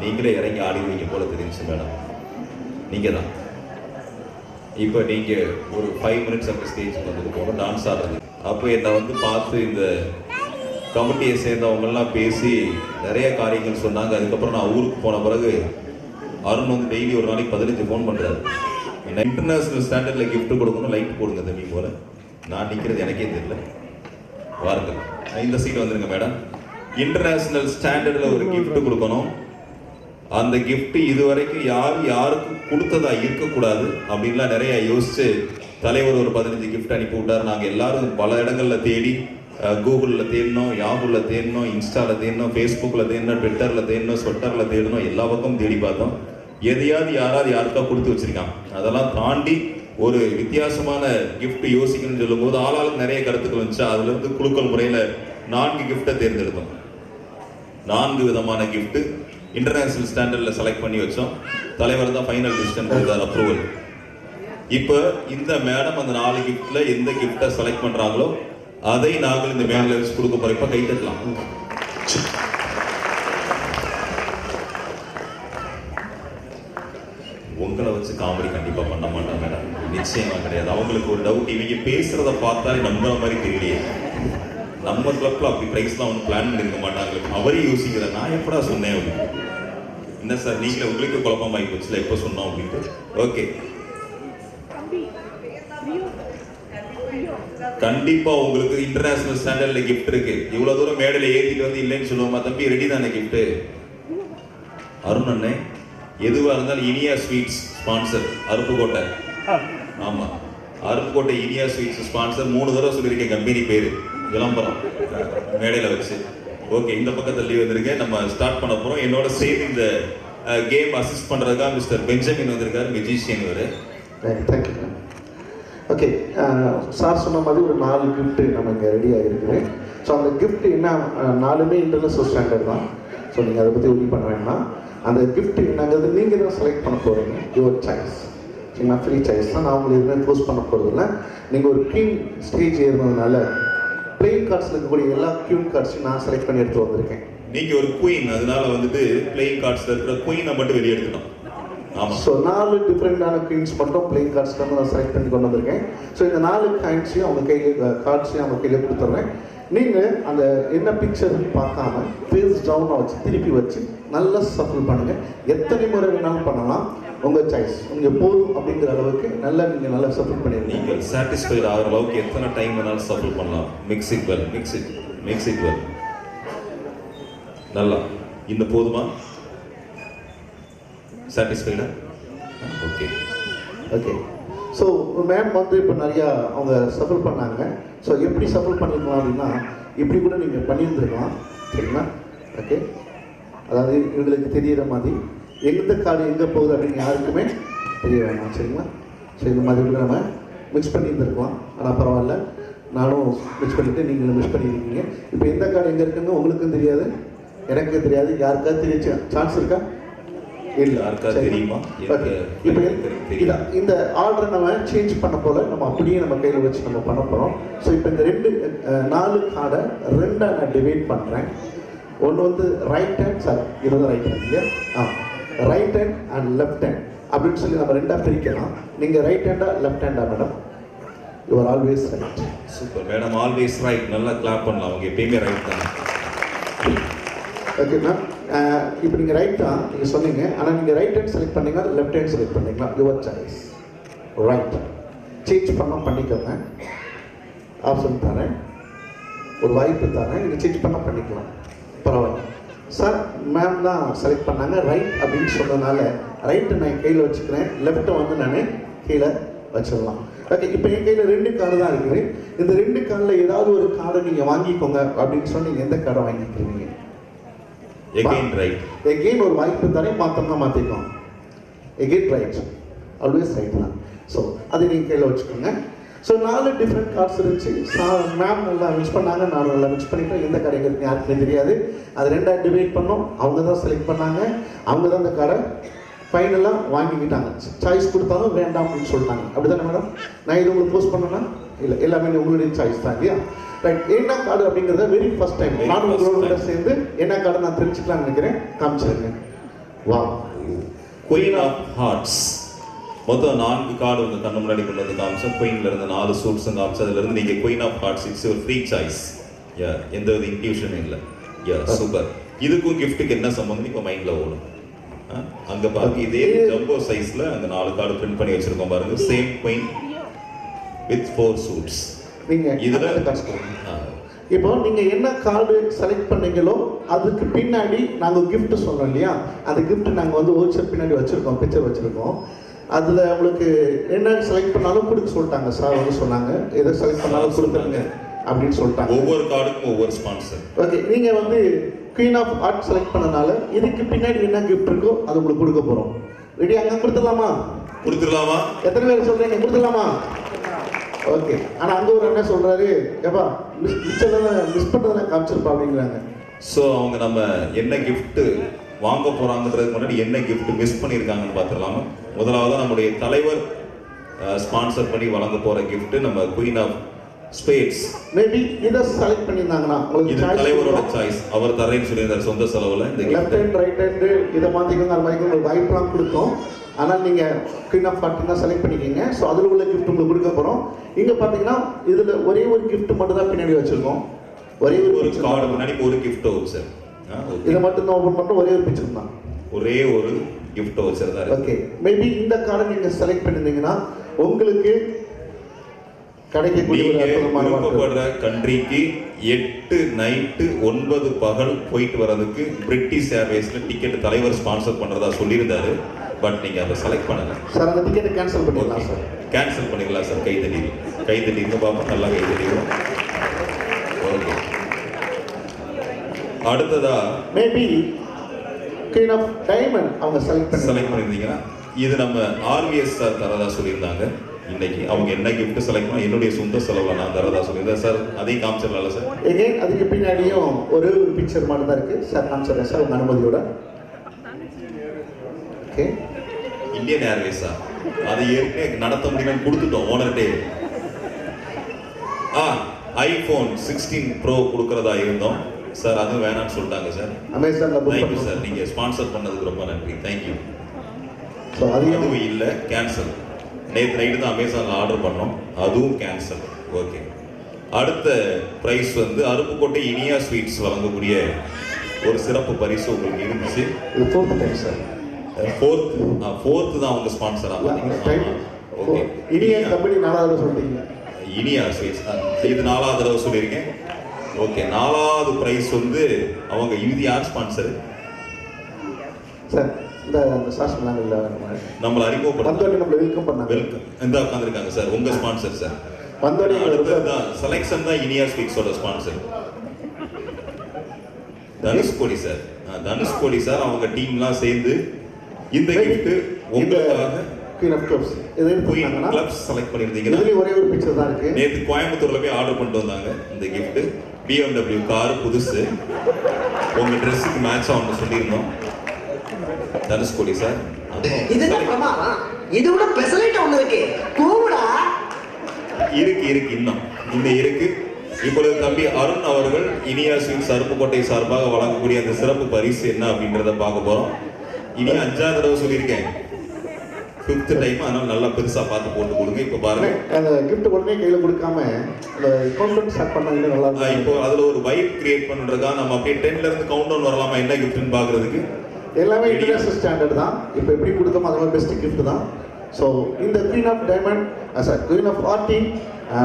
நீங்களே இறங்கி ஆடிடுவீங்க போல தெரிஞ்சு மேடம். நீங்கள் தான் இப்போ நீங்கள் ஒரு 5 minutes அப்போ ஸ்டேஜுக்கு வந்துட்டு போகணும் டான்ஸ் ஆடுறது. அப்போ என்னை வந்து பார்த்து இந்த கமிட்டியை சேர்ந்தவங்கெல்லாம் பேசி நிறைய காரியங்கள் சொன்னாங்க. அதுக்கப்புறம் நான் ஊருக்கு போன பிறகு அருண் வந்து டெய்லி ஒரு நாளைக்கு 15 ஃபோன் பண்ணுறாரு. இன்டர்நேஷ்னல் ஸ்டாண்டர்டில் கிஃப்ட் கொடுக்கணும், லைட் போடுங்க தம்பி போல. நான் நிற்கிறது எனக்கே தெரியல. வாருங்கள், இந்த சீட் வந்துருங்க மேடம். இன்டர்நேஷ்னல் ஸ்டாண்டர்டில் ஒரு கிஃப்ட் கொடுக்கணும். அந்த கிஃப்ட் இதுவரைக்கும் யாருக்கும் கொடுத்ததா இருக்கக்கூடாது அப்படின்லாம் நிறைய யோசிச்சு தலைவர் ஒரு 15 கிஃப்ட் அனுப்பி விட்டார். நாங்கள் எல்லாரும் பல இடங்களில் தேடி, கூகுளில் தேடினோம், யாகூரில் தேடினோம், இன்ஸ்டாவில் தேடினோம், ஃபேஸ்புக்கில் தேடினோம், ட்விட்டரில் தேடினோம், ட்விட்டரில் தேடினோம், எல்லா பக்கமும் தேடி பார்த்தோம். எதையாவது யாருக்கா கொடுத்து வச்சிருக்கான். அதெல்லாம் தாண்டி ஒரு வித்தியாசமான கிஃப்ட் யோசிக்கணும்னு சொல்லும்போது ஆளாளுக்கு நிறைய கருத்துக்கள் வந்துச்சு. அதுல இருந்து குழுக்கள் முறையில் 4 கிஃப்டை தேர்ந்தெடுத்தோம். 4 விதமான கிஃப்ட் இன்டர்நேஷனல் ஸ்டாண்டர்டில் செலக்ட் பண்ணி வச்சோம். தலைவர் தான் ஃபைனல் டிசிஷன் கொடுத்தார், அப்ரூவல். இப்போ இந்த மேடம் அந்த 4 கிஃப்ட்ல எந்த கிஃப்டை செலக்ட் பண்றாங்களோ அதை நாங்கள் இந்த மேல வச்சு கொடுக்க போறோம். இப்போ கை தட்டலாம். உங்களை வச்சு காமெடி கண்டிப்பா பண்ண மாட்டோம் மேடம், நிச்சயமா கிடையாது. அவங்களுக்கு ஒரு டவுட், இவங்க பேசுறத பார்த்தாலே நம்புற மாதிரி தெரியலையே. நம்ம கிளப்ல அப்படி பிரைஸ்லாம் ஒன்றும் பிளான் பண்ணிருக்க மாட்டாங்க. அவரே யோசிக்கிறேன், நான் எப்படா சொன்னேன் அப்படின்னு. என்ன சார் நீங்களே உங்களுக்கு குழப்பமாகி போச்சுல எப்போ சொன்னோம் அப்படின்ட்டு. ஓகே, கண்டிப்பா உங்களுக்கு இன்டர்நேஷனல் ஸ்டாண்டர்ட்ல கிஃப்ட் இருக்கு. இவ்வளவு தூரம் மேடையில ஏத்திட்டு வந்து இல்லைன்னு சொல்லுவோமா? தம்பி ரெடி தானே கிஃப்ட்? அருண் அண்ணே, எதுவா இருந்தாலும் இனியா ஸ்வீட்ஸ் ஸ்பான்சர் அருப்புக்கோட்டை. ஆமா, அருப்புக்கோட்டை இனியா ஸ்வீட்ஸ் ஸ்பான்சர். 3 தடவை சொல்லியிருக்கேன் கம்பெனி பேரு, விளம்பரம் மேடையில வச்சு. ஓகே, இந்த பக்கத்தில் லீவ் வந்திருக்கேன். நம்ம ஸ்டார்ட் பண்ண போறோம். என்னோட சேர்ந்து இந்த கேம் அசிஸ்ட் பண்றதுக்காக மிஸ்டர் பெஞ்சமின் வந்திருக்காரு, மெஜிஷியன் இவரு. தேங்க்யூ. ஓகே, சார் சொன்ன மாதிரி ஒரு 4 கிஃப்ட்டு நம்ம இங்கே ரெடியாக இருக்குது. ஸோ அந்த கிஃப்ட் என்ன, 4மே இன்டர்நேஷனல் ஸ்டாண்டர்ட் தான். ஸோ நீங்கள் அதை பற்றி உறுதி பண்ண வேண்டாம். அந்த கிஃப்ட் என்னங்கிறது நீங்கள் தான் செலக்ட் பண்ண போகிறீங்க, யுவர் சாய்ஸ். சரிங்களா? ஃப்ரீ சாய்ஸ் தான். நான் உங்களுக்கு எதுவுமே போஸ்ட் பண்ண போகிறதில்ல. நீங்கள் ஒரு க்யூன் ஸ்டேஜ் ஏறினதுனால பிளேயிங் கார்ட்ஸில் இருக்கக்கூடிய எல்லா க்யூன் கார்ட்ஸையும் நான் செலக்ட் பண்ணி எடுத்து வந்திருக்கேன். நீங்கள் ஒரு குயின், அதனால வந்துட்டு பிளேயிங் கார்ட்ஸில் இருக்கிற குயினை மட்டும் வெளியே எடுத்துட்டோம். ஸோ 4 டிஃப்ரெண்டான குயின்ஸ் மட்டும் பிளேயிங் கார்ட்ஸ் தான் நான் செலக்ட் பண்ணி கொண்டு வந்திருக்கேன். ஸோ இந்த 4 காயின்ஸையும் அவங்க கையில், கார்ட்ஸையும் அவங்க கையில் கொடுத்துட்றேன். நீங்கள் அந்த என்ன பிக்சர்னு பார்க்காம ஃபேஸ் டவுனாக வச்சு திருப்பி வச்சு நல்லா சஃபில் பண்ணுங்கள். எத்தனை முறை வேணாலும் பண்ணலாம், உங்கள் சாய்ஸ். நீங்கள் போதும் அப்படிங்கிற அளவுக்கு நீங்கள் நல்லா சஃபில் பண்ணிடுங்க. நீங்கள் சாட்டிஸ்ஃபைட் ஆகிற அளவுக்கு எத்தனை டைம் வேணாலும் சஃபில் பண்ணலாம். Mix it well. நல்லா, இந்த போதுமா? சாட்டிஸ்ஃபைடா? ஓகே. ஸோ மேம் வந்து இப்போ நிறையா அவங்க சஃபில் பண்ணாங்க. ஸோ எப்படி சஃபில் பண்ணிருக்கலாம் அப்படின்னா, இப்படி கூட நீங்கள் பண்ணியிருந்துருக்கலாம். சரிங்களா? ஓகே, அதாவது இவங்களுக்கு தெரிகிற மாதிரி எந்த கார்டு எங்கே போகுது அப்படின்னு யாருக்குமே தெரிய வேணாம். சரிங்களா? ஸோ இந்த மாதிரி கூட நம்ம மிக்ஸ் பண்ணியிருந்துருக்கலாம். ஆனால் பரவாயில்ல, நானும் மிக்ஸ் பண்ணிவிட்டு நீங்களும் மிக்ஸ் பண்ணியிருக்கீங்க. இப்போ எந்த கார்டு எங்கே இருக்குன்னு உங்களுக்கும் தெரியாது, எனக்கு தெரியாது. யாருக்காவது தெரிய சான்ஸ் இருக்கா? இல்லை, யாருக்கா தெரியுமா? இப்போ இந்த ஆர்டரை நம்ம சேஞ்ச் பண்ண போல நம்ம அப்படியே நம்ம கையில் வச்சு நம்ம பண்ண போகிறோம். ஸோ இப்போ இந்த 4 கார்டை 2ஆக நான் டிவைட் பண்ணுறேன். ஒன்று வந்து ரைட் ஹேண்ட், சார் இதுதான் ரைட் ஹேண்ட் இல்லையா? Right hand and left hand அப்படின்னு சொல்லி நம்ம 2ஆக பிரிக்கலாம். நீங்கள் ரைட் ஹேண்டா லெஃப்ட் ஹேண்டா madam? You are always right. Super madam, always right. நல்லா கிளாப் பண்ணலாம். அவங்க எப்பயுமே ரைட் தான். ஓகே மேம், இப்போ நீங்கள் ரைட் தான் நீங்கள் சொன்னீங்க. ஆனால் நீங்கள் ரைட் ஹேண்ட் செலக்ட் பண்ணீங்களா லெஃப்ட் ஹேண்ட் செலக்ட் பண்ணீங்களா? Your choice. ரைட். சேஞ்ச் பண்ணிக்கோங்க. ஆப்ஷன் தரேன், ஒரு வாய்ப்பு தரேன், நீங்கள் சேஞ்ச் பண்ணிக்கலாம். பரவாயில்ல சார். மேம் தான் செலக்ட் பண்ணாங்க ரைட் அப்படின்னு சொன்னதுனால ரைட்டை நான் கையில் வச்சுக்கிறேன், லெஃப்ட்டை வந்து நான் கீழே வச்சிடலாம். ஓகே, இப்போ என் கையில் 2 கார்டு தான் இருக்குது. இந்த 2 கார்டில் ஏதாவது ஒரு கார்டை நீங்கள் வாங்கிக்கோங்க அப்படின்னு சொன்னீங்க. எந்த கார்டை வாங்கிக்கிறீங்க? எகெயின் ஒரு வாய்ப்பு தானே, மாற்றம்னா மாற்றிக்கோங்க. எகெயின் ரைட், ஆல்வேஸ் ரைட் தான். ஸோ அதை நீங்கள் கையில் வச்சுக்கோங்க. ஸோ 4 டிஃப்ரெண்ட் கார்ட்ஸ் இருந்துச்சு. மேம் நல்லா மிக்ஸ் பண்ணாங்க, நான் நல்லா மிக்ஸ் பண்ணிட்டேன். எந்த கார்டு எங்கே இருக்கு யாருக்குமே தெரியாது. அது 2ஆக டிவைட் பண்ணோம். அவங்க தான் செலக்ட் பண்ணாங்க, அவங்க தான் அந்த கார்டை ஃபைனலாக வாங்கிக்கிட்டாங்க. சாய்ஸ் கொடுத்தாலும் வேண்டாம் அப்படின்னு சொல்லிட்டாங்க. அப்படி தானே மேடம்? நான் இது உங்களுக்கு போஸ்ட் பண்ணேன்னா இல்லை, எல்லாமே உங்களுடைய சாய்ஸ் தான் இல்லையா? ரைட். என்ன கார்டு அப்படிங்கிறத வெரி ஃபர்ஸ்ட் டைம் நான் உங்களோட சேர்ந்து என்ன கார்டு நான் தெரிஞ்சுக்கலாம்னு நினைக்கிறேன். காமிச்சிருங்க. வா, குயின் ஆஃப் ஹார்ட்ஸ். மொத்தம் 4 கார்டு உங்க கண்ணு முன்னாடி கொண்டு வந்து காமிச்சோம். குயின்ல இருந்து 4 சூட்ஸும் காமிச்சு அதுல இருந்து நீங்க queen of hearts it's your free choice. Yeah, எந்த வித இன்ட்யூஷனும் இல்லை. Yeah, super. இதுக்கும் கிஃப்ட்டுக்கு என்ன சம்பந்தம் இப்போ மைண்ட்ல ஓடும். அங்க பாருங்க, இதே ஜம்போ சைஸ்ல அங்க 4 கார்டு பிரிண்ட் பண்ணி வச்சிருக்கோம் பாருங்க. Same queen with 4 suits. நீங்க இதுல இப்போ நீங்க என்ன கார்டு செலக்ட் பண்ணீங்களோ அதுக்கு பின்னாடி நாங்க gift சொன்னோம் இல்லையா, அந்த gift நாங்க வந்து ஓச்சர் பின்னாடி வச்சிருக்கோம், பிக்சர் வச்சிருக்கோம். அதுல உங்களுக்கு என்ன செலக்ட் பண்ணாலும் கொடுக்க சொல்லிட்டாங்க சார். வந்து சொன்னாங்க எதை செலக்ட் பண்ணாலும் கொடுத்துருங்க அப்படின்னு சொல்லிட்டாங்க. ஒவ்வொரு கார்டுக்கும் ஒவ்வொரு ஸ்பான்சர். ஓகே, நீங்க வந்து குயின் ஆஃப் ஹார்ட் செலக்ட் பண்ணனால இதுக்கு பின்னாடி என்ன gift இருக்கோ அது உங்களுக்கு கொடுக்க போறோம். ரெடி? அங்க கொடுத்துடலாமா? கொடுத்துடலாமா? எத்தனை பேர் சொல்றீங்க கொடுத்துடலாமா? ஓகே. ஆனா அங்க ஒரு என்ன சொல்றாரு, ஏப்பா மிஸ் பண்றதெல்லாம் காமிச்சிருப்பா அப்படிங்கிறாங்க. ஸோ அவங்க நம்ம என்ன gift வாங்க போறாங்கன்றதுக்கு முன்னாடி என்ன gift மிஸ் பண்ணியிருக்காங்கன்னு பார்த்துடலாமா? முதலாவது நம்முடைய தலைவர் ஸ்பான்சர் பண்ணி வழங்க போற gift நம்ம குயின் ஆஃப் ஸ்பேட்ஸ். மேபி இதை செலக்ட் பண்ணியிருந்தாங்கன்னா இது தலைவரோட சாய்ஸ். அவர் தரேன்னு சொல்லியிருந்தார் சொந்த செலவுல. இந்த லெஃப்ட் ஹேண்ட் ரைட் ஹேண்டு இதை மாற்றிக்கோங்க, அது மாதிரி உங்களுக்கு வாய்ப்பெல்லாம் கொடுத்தோம். ஆனால் நீங்கள் குயின் ஆஃப் ஹார்ட் தான் செலக்ட் பண்ணிக்கிங்க. ஸோ அதில் உள்ள gift உங்களுக்கு கொடுக்க போகிறோம். இங்கே பார்த்தீங்கன்னா இதில் ஒரே ஒரு gift மட்டும் தான் பின்னாடி வச்சுருக்கோம். ஒரே ஒரு கார்டு முன்னாடி ஒரு gift வச்சர். இதை மட்டும் தான் ஓப்பன் பண்ணுறோம். ஒரே ஒரு பிக்சர் தான், ஒரே ஒரு gift வச்சர் தான். ஓகே. மேபி இந்த கார்டை நீங்கள் செலக்ட் பண்ணியிருந்தீங்கன்னா உங்களுக்கு விருப்பப்படுற கண்ட்ரிக்கு 8 நைட்டு 9 பகல் போயிட்டு வர்றதுக்கு பிரிட்டிஷ் ஏர்வேஸ்ல டிக்கெட் தலைவர் ஸ்பான்சர் பண்றதா சொல்லியிருந்தாரு. பட் நீங்க அதை செலக்ட் பண்ணுங்க சார். அந்த டிக்கெட்டை கேன்சல் பண்ணிடலாம் சார். கேன்சல் பண்ணிடலாம் சார். கை தட்டிங்க பாப்பா, நல்லா கை தட்டிடுவோம். ஓகே. அடுத்ததா மேபி குயின் ஆஃப் டைமண்ட் அவங்க செலக்ட் பண்ணிருந்தீங்கன்னா இது நம்ம ஆர்விஎஸ் சார் தரதா சொல்லியிருந்தாங்க. இன்னைக்கு அவங்க என்ன gift செலக்ட் பண்ணா என்னுடைய சொந்த செலவுல நான் தரதா சொல்லியிருந்தேன் சார். அதையும் காமிச்சிடலாம்ல சார்? எகைன் அதுக்கு பின்னாடியும் ஒரே ஒரு பிக்சர் மட்டும் தான் இருக்கு சார். காமிச்சிடுறேன் சார் உங்க அனுமதியோட. ஓகே. இந்தியன் ஏர்வேஸா அது ஏற்கனவே நடத்த முடியும்னு கொடுத்துட்டோம் ஓனர்டே. ஐபோன் 16 ப்ரோ கொடுக்கறதா இருந்தோம் சார், அதுவும் வேணாம்னு சொல்லிட்டாங்க சார். அமேசான்ல புக் தேங்க்யூ சார், நீங்க ஸ்பான்சர் பண்ணதுக்கு ரொம்ப நன்றி. தேங்க்யூ. ஸோ அதுவும் இல்லை, கேன்சல். நேற்று நைட்டு தான் அமேசான்ல ஆர்டர் பண்ணோம், அதுவும் கேன்சல். ஓகே. அடுத்த பிரைஸ் வந்து அருப்புக்கோட்டை இனியா ஸ்வீட்ஸ் வழங்கக்கூடிய ஒரு சிறப்பு பரிசு உங்களுக்கு இருந்துச்சு. இது ஃபோர்த் டைம் சார். ஃபோர்த் தான் அவங்க ஸ்பான்சரா பாத்தீங்கன்னா. ஓகே. இனியா கம்பெனி 4வது சொல்றீங்க. இனியா ஸ்வீட்ஸ் இது 4வது தடவை சொல்லியிருக்கேன். ஓகே. 4வது பிரைஸ் வந்து அவங்க இது யார் ஸ்பான்சர் சார்? இந்த சாஸ் பண்ணாங்கல்ல, நம்மள அறிமுகப்படுத்த வந்தோடனே நம்மள வெல்கம் பண்ணாங்க. வெல்கம் இந்த உட்கார்ந்திருக்காங்க சார், உங்க ஸ்பான்சர் சார். வந்தோடனே தான் செலக்ஷன் தான் இனியா ஸ்வீட்ஸோட sponsor Dhanushkodi sir. Dhanushkodi sir அவங்க டீம்லாம் சேர்ந்து இந்த gift உங்களுக்காக குயின் ஆஃப் கிளப்ஸ் இது குயின் கிளப்ஸ் செலக்ட் பண்ணிருந்தீங்க. இதுல ஒரே ஒரு பிக்சர் தான் இருக்கு. நேத்து கோயம்புத்தூர்ல போய் ஆர்டர் பண்ணிட்டு வந்தாங்க இந்த gift. BMW கார் புதுசு, உங்க ட்ரெஸ்ஸுக்கு மேட்ச் ஆகும் சொல்லியிருந்தோம். தனுஷ்கோடி சார். இதெல்லாம் பிரமாதம். இது விட பெசலைட் ஒண்ணு இருக்கு, கூடா இருக்கு இன்னும் இருக்கு. இப்பொழுது தம்பி அருண் அவர்கள் இனியா ஸ்வீட்ஸ் அருப்புக்கோட்டை சார்பாக வழங்கக்கூடிய அந்த சிறப்பு பரிசு என்ன அப்படின்றத பார்க்க போறோம். இனி 5வது தடவை சொல்லியிருக்கேன், 5th டைம். அதனால நல்லா பெருசா பார்த்து போட்டு கொடுங்க. இப்போ பாருங்க, அந்த gift உடனே கையில கொடுக்காம அந்த கவுண்டர் ஸ்டார்ட் பண்ணாங்க நல்லா இருக்கும். இப்போ அதுல ஒரு வைப் கிரியேட் பண்றதுக்கா நம்ம அப்படியே 10ல இருந்து கவுண்ட் டவுன் வரலாமா என்ன கிஃப்ட்னு பாக்குறதுக்கு. எல்லாமே இன்டர்நேஷனல் ஸ்டாண்டர்ட் தான். இப்போ எப்படி கொடுத்தோமோ அது மாதிரி பெஸ்ட் gift தான். ஸோ இந்த queen of diamond sir queen of ஆர்டின்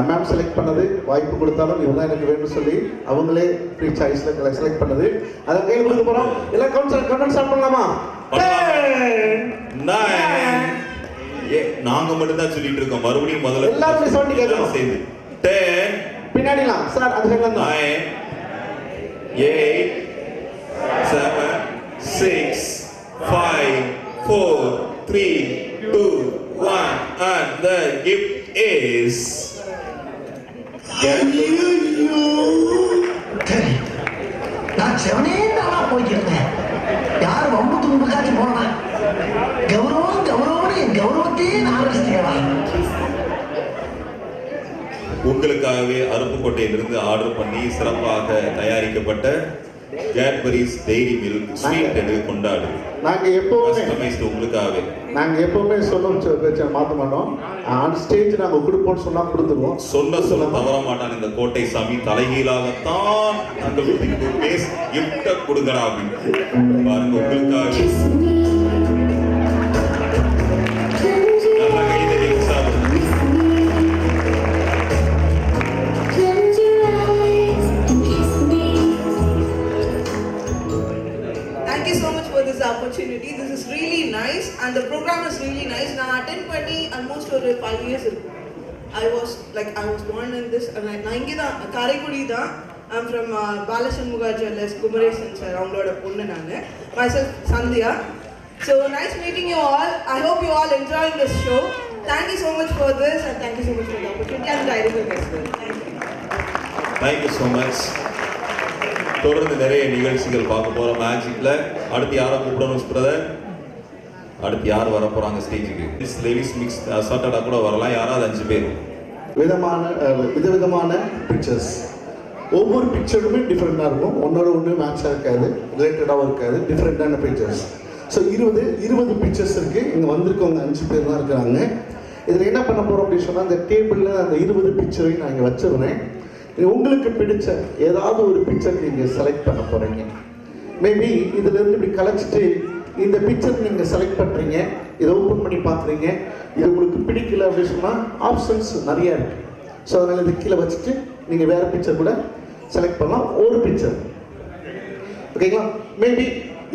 மேம் செலக்ட் பண்ணது, வாய்ப்பு கொடுத்தாலும் இவங்க எனக்கு வேணும்னு சொல்லி அவங்களே ஃப்ரீ சாய்ஸில் செலக்ட் பண்ணது. அதை கையில் கொடுக்க போகிறோம். எல்லாம் கவுண்ட் ஸ்டார்ட் பண்ணலாமா? நாங்க மட்டும் தான் சொல்லிட்டு இருக்கோம், மறுபடியும் முதல்ல எல்லாரும் சவுண்ட் கேட்கணும் சேர்ந்து 10 பின்னாடிலாம் சார் அந்த சைடுல 9 8 7 6 5 4 3 2 1 and the gift is நான் செவனே தானா போய்க்கிருந்தேன். யார் வம்பு தும்புக்காச்சும் போனா கௌரவம் என் கௌரவத்தையே நான் ரசிக்கிறேன். உங்களுக்காகவே அருப்புக்கோட்டையிலிருந்து ஆர்டர் பண்ணி சிறப்பாக தயாரிக்கப்பட்ட கேட்பரிஸ் டெய்ரி மில்க் ஸ்வீட் எடு கொண்டாடு நாங்கள் எப்போவுமே கஸ்டமைஸ்டு உங்களுக்காகவே. நாங்கள் எப்போவுமே சொன்ன பேச்சை மாற்ற மாட்டோம். ஆன் ஸ்டேஜ் நாங்கள் கொடுப்போம்னு சொன்னால் கொடுத்துருவோம். சொல்ல தவற மாட்டான் இந்த கோட்டை சாமி. தலைகீழாகத்தான் நாங்கள் வீட்டுக்கு பேஸ் கிஃப்ட கொடுங்கடா அப்படின்னு பாருங்க உங்களுக்காக. நல்லா கைதறி சாப்பிடுங்க. Thank you so much for this opportunity. This is really nice and the program is really nice. நான் attend பண்ணி almost ஒரு 5 years இருக்கும். I was born in this and நான் இங்கே தான் காரைக்குடி தான். I'm from Balashanmuga Jewellers, Kumaresan sir அவங்களோட பொண்ணு நான். Myself Sandhya. So nice meeting you all. I hope you all enjoying this show. Thank you so much for this and thank you so much for the opportunity and I will get well. Thank you so much. தொடர்ந்து நிறைய நிகழ்ச்சிகள் பார்க்க போறோம் மேஜிக்ல. அடுத்து யாரை கூப்பிடணும் brother? அடுத்து யார் வர போறாங்க ஸ்டேஜுக்கு? லேடிஸ் மிக்ஸ் அசார்ட்டடா கூட வரலாம். யாராவது 5 பேர். விதவிதமான பிக்சர்ஸ். ஒவ்வொரு பிக்சருமே டிஃப்ரெண்டாக இருக்கும். ஒன்னோட ஒன்று மேட்சாக இருக்காது, ரிலேட்டடாகவும் இருக்காது. டிஃப்ரெண்டான பிக்சர்ஸ். ஸோ 20 பிக்சர்ஸ் இருக்குது. இங்கே வந்திருக்கவங்க 5 பேர் தான் இருக்கிறாங்க. இதில் என்ன பண்ண போகிறோம் அப்படின்னு சொன்னால், அந்த டேபிளில் அந்த 20 பிக்சரையும் நான் இங்கே வச்சுருவேன். உங்களுக்கு பிடிச்ச ஏதாவது ஒரு பிக்சர் நீங்கள் செலக்ட் பண்ண போகிறீங்க. மேபி இதிலேருந்து இப்படி கலைச்சிட்டு இந்த பிக்சர் நீங்கள் செலக்ட் பண்ணுறீங்க, இதை ஓப்பன் பண்ணி பார்க்குறீங்க, இது உங்களுக்கு பிடிக்கல அப்படின்னு சொன்னால் ஆப்ஷன்ஸ் நிறையா இருக்குது. ஸோ அதனால் இது கீழே வச்சுட்டு நீங்கள் வேறு பிக்சர் கூட செலக்ட் பண்ணலாம். ஒரு பிக்சர் ஓகேங்களா? மேபி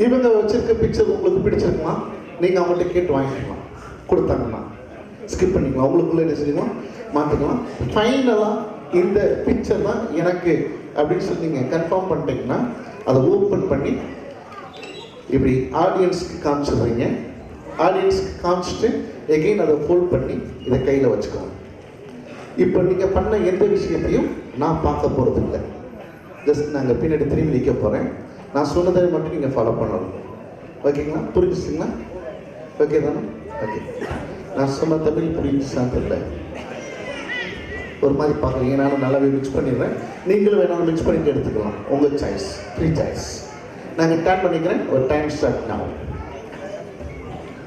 இவங்க வச்சுருக்க பிக்சர் உங்களுக்கு பிடிச்சிருக்கலாம், நீங்கள் அவங்கள்ட்ட கேட்டு வாங்கிக்கலாம். கொடுத்தாங்கன்னா ஸ்கிப் பண்ணிக்கலாம், உங்களுக்குள்ளே என்ன செய்யலாம் மாற்றிக்கலாம். ஃபைனலாக இந்த பிக்சர் தான் எனக்கு அப்படின்னு சொல்லி நீங்கள் கன்ஃபார்ம் பண்ணிட்டீங்கன்னா அதை ஓப்பன் பண்ணி இப்படி ஆடியன்ஸ்க்கு காமிச்சிடுறீங்க. ஆடியன்ஸ்க்கு காமிச்சிட்டு எகெயின் அதை ஃபோல்ட் பண்ணி இதை கையில் வச்சுக்கோங்க. இப்போ நீங்கள் பண்ண எந்த விஷயத்தையும் நான் பார்க்க போகிறது இல்லை. ஜஸ்ட் நாங்கள் பின்னாடி திரும்பி நிற்க போகிறேன். நான் சொன்னதை மட்டும் நீங்கள் ஃபாலோ பண்ணணும். ஓகேங்களா? புரிஞ்சுச்சிங்களா? ஓகே தானே? ஓகே. நான் சொன்ன தமிழ் புரிஞ்சுச்சான்னு தெரியல. ஒரு மாதிரி பார்க்குறீங்க. நானும் நல்லாவே மிக்ஸ் பண்ணிடுறேன். நீங்களும் வேணாலும் மிக்ஸ் பண்ணிட்டு எடுத்துக்கலாம். உங்கள் சாய்ஸ், ஃப்ரீ சாய்ஸ். நாங்கள் ஸ்டார்ட் பண்ணிக்கிறேன். ஒரு டைம் ஸ்டார்ட் நான்.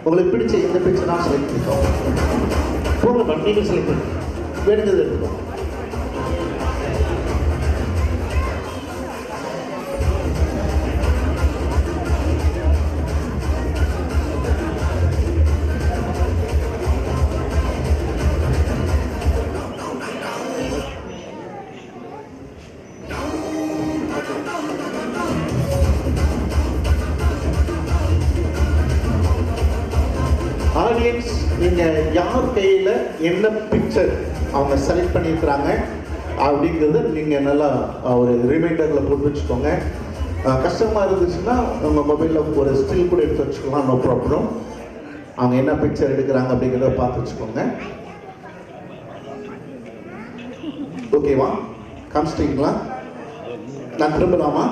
உங்களுக்கு பிடிச்ச எந்த பிக்சர் நான் செலக்ட் பண்ணிக்கோங்க. போங்க, நீங்கள் செலக்ட் பண்ணி வேணுங்கிறது எடுத்துக்கோங்க. ஆடியன்ஸ் நீங்கள் யார் கையில் என்ன பிக்சர் அவங்க செலக்ட் பண்ணியிருக்கிறாங்க அப்படிங்கிறது நீங்கள் நல்லா ஒரு ரிமைண்டரில் போட்டு வச்சுக்கோங்க. கஷ்டமாக இருந்துச்சுன்னா உங்கள் மொபைலில் ஒரு ஸ்டில் கூட எடுத்து வச்சுக்கலாம். No problem. அவங்க என்ன பிக்சர் எடுக்கிறாங்க அப்படிங்கிறத பார்த்து வச்சுக்கோங்க. ஓகேவா? காமிச்சிட்டிங்களா? நான் திரும்பலாமா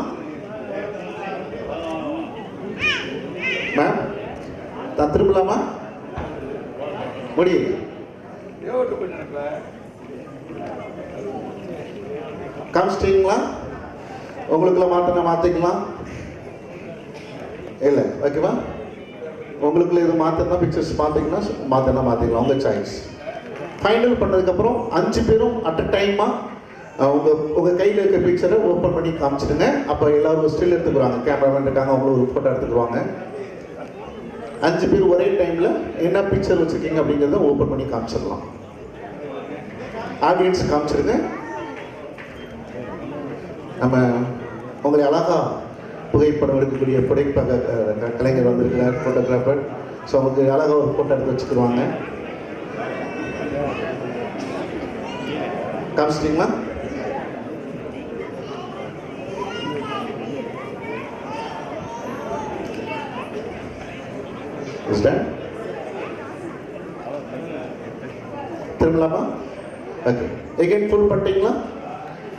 மேம்? நான் திரும்பலாமா? முடியும். காமிச்சிட்டீங்களா? உங்களுக்குள்ள மாற்றிக்கலாம் இல்லை? ஓகேவா? உங்களுக்குள்ள இது மாற்றினா பிக்சர்ஸ் மாற்றிங்கன்னா மாற்றிக்கலாம். உங்கள் சாய்ஸ். ஃபைனல் பண்ணதுக்கப்புறம் 5 பேரும் அட் அ டைமாக உங்கள் கையில் இருக்க பிக்சரை ஓப்பன் பண்ணி காமிச்சிடுங்க. அப்போ எல்லோரும் ஸ்டில் எடுத்துக்குவாங்க. கேமராமேன் இருக்காங்க, அவங்களும் ஒரு ஃபோட்டோ எடுத்துக்குவாங்க. 5 பேர் ஒரே டைமில் என்ன பிக்சர் வச்சுருக்கீங்க அப்படிங்கிறத ஓப்பன் பண்ணி காமிச்சிடலாம். ஆடியன்ஸ் காமிச்சிருங்க. நம்ம உங்களை அழகாக புகைப்படம் எடுக்கக்கூடிய கலைஞர் வந்திருக்கிறார், ஃபோட்டோகிராஃபர். ஸோ அவங்களுக்கு அழகாக ஒரு ஃபோட்டோ எடுத்து வச்சுக்கிடுவாங்க. காமிச்சிட்டிங்களா? திரும்பலாமா? ஓகே. எகைன் ஃபுல் பண்ணிட்டீங்களா?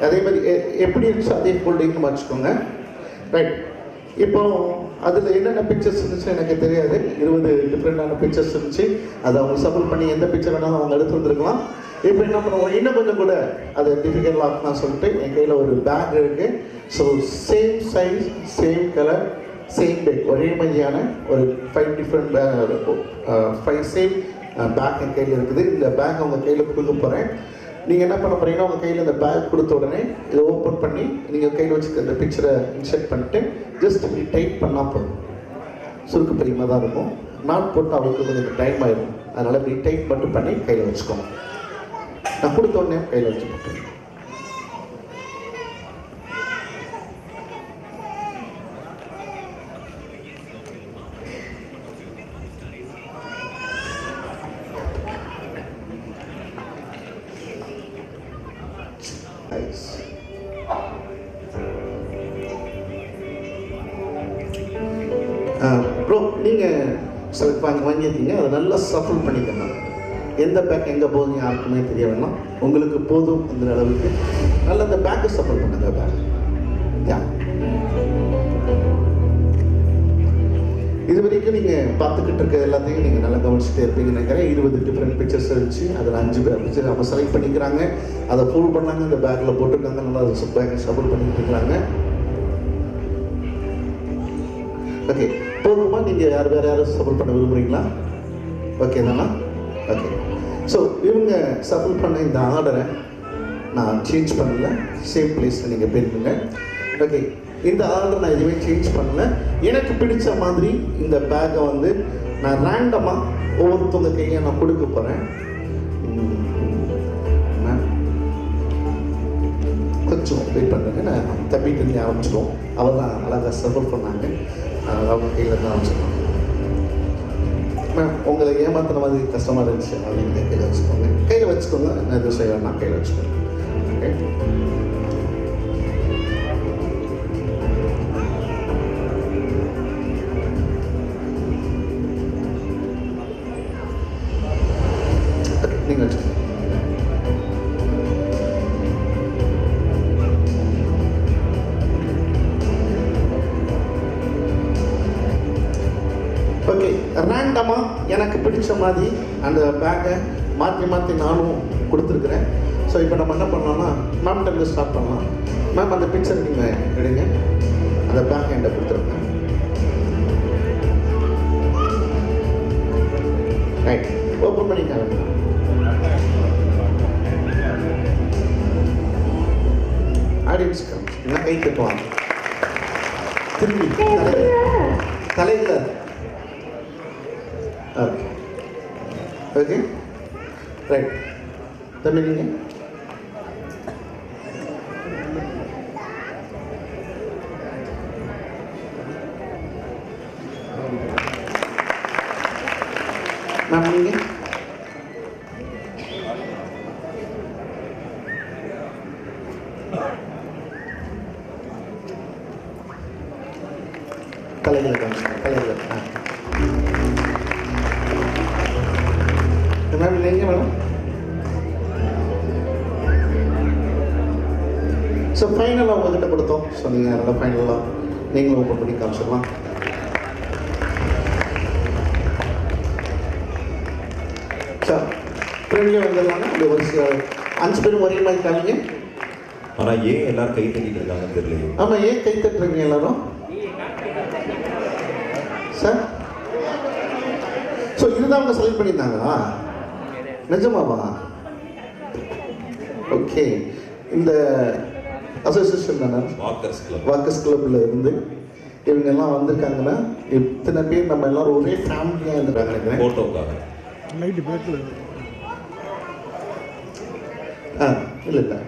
அதே மாதிரி எப்படி இருந்துச்சு அதே ஃபோல்டிங்னு வச்சுக்கோங்க. ரைட். இப்போ அதில் என்னென்ன பிக்சர்ஸ் இருந்துச்சு எனக்கு தெரியாது. 20 டிஃப்ரெண்டான பிக்சர்ஸ் இருந்துச்சு. அதை அவங்க சப்போர்ட் பண்ணி எந்த பிக்சர் வேணாலும் அவங்க எடுத்து வந்துருக்கலாம். இப்போ என்ன பண்ணுவோம், இன்னும் கொஞ்சம் கூட அது டிஃபிகல்ட் ஆகலாம் சொல்லிட்டு என் கையில் ஒரு பேக் இருக்குது. So same size, same colour, same bag, ஒரே மாதிரியான ஒரு 5 டிஃப்ரெண்ட் 5 சேம் பேக் என் கையில் இருக்குது. இந்த பேக் உங்கள் கையில் கொடுக்க போகிறேன். நீங்கள் என்ன பண்ண போகிறீங்கன்னா உங்கள் கையில் இந்த பேக் கொடுத்த உடனே இதை ஓப்பன் பண்ணி நீங்கள் கையில் வச்சுக்க இந்த பிக்சரை இன்செர்ட் பண்ணிட்டு ஜஸ்ட் இப்படி டைட் பண்ணால் போதும். சுருக்கு பிரிமாக தான் இருக்கும். நாட் போட்டு அவருக்கு கொஞ்சம் டைம் ஆகிடும். அதனால் இப்படி டைட் மட்டும் பண்ணி கையில் வச்சுக்கோங்க. நான் கொடுத்த உடனே கையில் வச்சு போட்டேன். ப்ரோ நீங்கள் செலக்ட் வாங்கியிருக்கீங்க, அதை நல்லா சஃபல் பண்ணிக்கணும். எந்த பேக் எங்கே போகுதுன்னு யாருக்குமே தெரிய வேணாம். உங்களுக்கு போதும் அந்த அளவுக்கு நல்லா அந்த பேக்கை சஃபல் பண்ணுங்க. பேக் இது வரைக்கும் நீங்கள் பார்த்துக்கிட்டு இருக்க எல்லாத்தையும் நீங்கள் நல்லா கவனிச்சுட்டே இருப்பீங்கன்னு நினைக்கிறேன். 20 டிஃப்ரெண்ட் பிக்சர்ஸ் இருந்துச்சு. அதில் 5 பிக்சர் அவங்க செலக்ட் பண்ணிக்கிறாங்க, அதை ஃபுல் பண்ணாங்க, இந்த பேக்கில் போட்டுருக்காங்க, நல்லா அதை பேக்கை சஃபல் பண்ணிட்டு இருக்கிறாங்க. ஓகே, போதுமா? நீங்கள் வேறு யாரும் சஃபல் பண்ண விரும்புகிறீங்களா? ஓகே தானா? ஓகே. ஸோ இவங்க சஃபல் பண்ண இந்த ஆர்டரை நான் சேஞ்ச் பண்ணல. சேம் பிளேஸில் நீங்கள் போயிருக்குங்க. ஓகே, இந்த ஆர்டர் நான் எதுவுமே சேஞ்ச் பண்ணல. எனக்கு பிடிச்ச மாதிரி இந்த பேக்கை வந்து நான் ரேண்டமாக ஒவ்வொருத்தவங்க கையை நான் கொடுக்க போகிறேன். கொஞ்சம் வெயிட் பண்ணுறேங்க. நான் தம்பிட்டு ஆரம்பிச்சிடுவோம். அவர் தான் அழகாக சஃபல் பண்ணாங்க. அவங்க கையில் தான் ஆரம்பிச்சிடுவோம். மேம், உங்களை ஏமாத்துற மாதிரி கஷ்டமாக இருந்துச்சு அப்படின்னு கையில் வச்சுக்கோங்க. கையில் வச்சுக்கோங்க. நான் எதுவும் செய்ய வேணாம், கையில் வச்சுக்கோங்க. ஓகே, நீங்கள் வச்சுக்கோங்க. ஓகே, ரேண்டமாக எனக்கு பிடிச்ச மாதிரி அந்த பேக்கை மாற்றி மாற்றி நானும் கொடுத்துருக்குறேன். ஸோ இப்போ நம்ம என்ன பண்ணோம்னா மேம்கிட்ட ஸ்டார்ட் பண்ணலாம். மேம், அந்த பிக்சர் நீங்கள் எடுங்க. அந்த பேக்கை என்கிட்ட கொடுத்துருக்கேன். ரைட், ஓப்பன் பண்ணிக்காங்க. ஆடியன்ஸ்க்கு என்ன கை தட்டுவாங்க. திரும்பி தலையில். Okay okay, right. தம்பி நீங்கள் மேம், நீங்கள் தலைகளை காமிச்சுங்க. தலைகளை மேம், நீங்கள் மேடம். ஸோ ஃபைனலாக உங்ககிட்ட கொடுத்தோம். ஸோ நீங்கள் நல்லா ஃபைனலாக நீங்களும் ஓப்பன் பண்ணி காமிச்சிடலாம். சார் ஃப்ரெண்ட்லேயே வந்துடலாங்க. இந்த ஒரு 5 பேரும் ஒரே மாதிரி காமிங்க. ஆனால் ஏன் எல்லாரும் கை தட்டிட்டு இருக்காங்கன்னு தெரியல. ஆமாம், ஏன் கை தட்டுறீங்க எல்லாரும் சார்? ஸோ இதுதான் அவங்க செலக்ட் பண்ணியிருந்தாங்களா? நிஜமாவா? ஓகே, இந்த அசோசியேஷன் தானே வாக்கர்ஸ் கிளப்பில் இருந்து இவங்கெல்லாம் வந்திருக்காங்கன்னா இத்தனை பேர் நம்ம எல்லாரும் ஒரே ஃபேமிலியாக இருந்துட்டாங்க நினைக்கிறேன். ஃபோட்டோக்காக லைட்டு பேக்கில் இல்லை இல்லை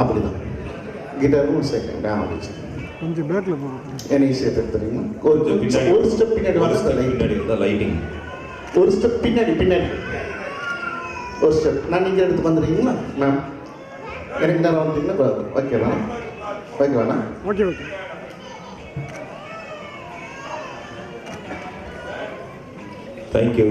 அப்படி தான் கிட்டாரும் சேர்க்கேன். ஆமாச்சு, கொஞ்சம் பேக்கில் போகும். என்னையும் சேர்த்து தெரியுமா? ஒரு ஸ்டெப் பின்னாடி வந்து லைட்டிங், ஒரு ஸ்டெப் பின்னாடி ஒரு ஸ்டெப். நான் நீங்கள் எடுத்து வந்துடுறீங்களா மேம்? எனக்கு நேரம் வந்துட்டீங்கன்னா ஓகேவா? ஓகேவாண்ணா? Okay okay. தேங்க்யூ.